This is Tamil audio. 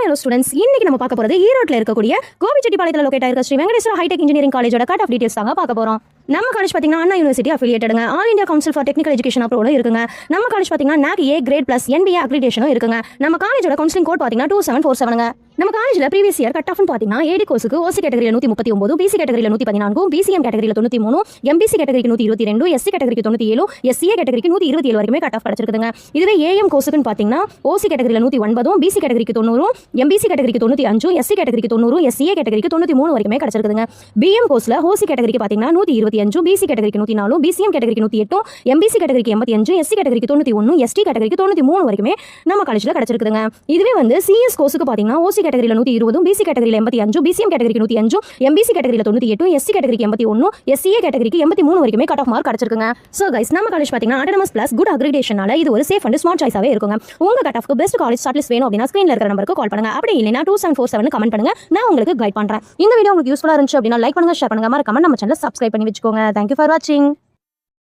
ஹலோ ஸ்டூடெண்ட்ஸ், இன்னைக்கு நம்ம பார்க்க போறது ஈரோட்ல இருக்கக்கூடிய கோபிச்செட்டிப்பாளையத்துல லொகேட் ஆயிருக்க ஸ்ரீ வெங்கடேஸ்வரா ஹைடெக் இன்ஜினியரிங் காலேஜோட கட் ஆஃப் டீடைல்ஸ் தாங்க பார்க்க போறோம். நம்ம காலேஜ் பார்த்தீங்கன்னா அண்ணா யூனிவர்சிட்டி அஃபிலியேட்டடுங்க. All India council for technical education அப்ரூவலும் இருக்குங்க. நம்ம காலேஜ் பார்த்தீங்கன்னா NAC A grade plus NBA அக்ரிடேஷனும் இருக்குங்க. நம்ம காலேஜோட கவுன்சிலிங் கோட் பார்த்தீங்கன்னா 2747ங்க. நம்ம காலேஜ்ல ப்ரீவியஸ் இயர் கட் ஆஃப்னு பார்த்தீங்கன்னா AD கோர்ஸுக்கு OC கேட்டகரியில் 139, BC கேட்டகரியில் 114, BCM கேட்டகரியில் 93, MBC கேட்டகரிக்கு 122, SC கேட்டகரிக்கு 97, SCA கேட்டகரிக்கு 127 வரைக்குமே கட் ஆஃப் கிடைச்சிருக்குதுங்க. இதுவே AM கோர்ஸுக்குன்னு பார்த்தீங்கன்னா OC கேட்டகரியில் 109, BC கேட்டகரிக்கு 90, MBC கேட்டகரிக்கு 95, SC கேட்டகரிக்கு 90, SCA கேட்டகரிக்கு 93 வரைக்குமே கிடைச்சிருக்குதுங்க. BM கோர்ஸ்ல OC கேட்டகரிக்கு பார்த்தீங்கன்னா 125, BC கேட்டகரிக்கு 104, BCM கேட்டகரிக்கு 108, MBC கேட்டகரிக்கு 85, SC கேட்டகரிக்கு 91, ST கேட்டகரிக்கு 93 வரைக்குமே நம்ம காலேஜ்ல கிடைச்சிருக்குதுங்க. இதுவே வந்து CS கோர்ஸுக்கு பார்த்தீங்கன்னா OC கேட்டகரியில் 120, BC கேட்டகரியில் 85, BCM கேட்டகரிக்கு 105, MBC கேட்டகரியில் 98, SC கேட்டகரிக்கு 81, SCA கேட்டகரிக்கு 83 வரைக்குமே கட் ஆஃப் மார்க் கிடைச்சிருக்குங்க. சோ கைஸ், நம்ம காலேஜ் பார்த்தீங்கன்னா அட்டானமஸ் பிளஸ் குட் அக்ரிடேஷனால இது ஒரு சேஃப் அண்ட் ஸ்மார்ட் சாய்ஸாவே இருக்குங்க. உங்க கட் ஆஃப்க்கு பெஸ்ட் காலேஜ் ஷார்ட் லிஸ்ட் வேணும் அப்படின்னா ஸ்கிரீன்ல இருக்கிற நம்பருக்கு கால் பண்ணுங்க. அப்படி இல்லைனா 2747 கமெண்ட் பண்ணுங்க, நான் உங்களுக்கு கைட் பண்றேன். இந்த வீடியோ உங்களுக்கு யூஸ்ஃபுல்லா இருந்துச்சு அப்படின்னா லைக் பண்ணுங்க, ஷேர் பண்ணுங்க, மறக்காம நம்ம சேனலை சப்ஸ்கிரைப் பண்ணி வச்சுக்கோங்க. Thank you for watching.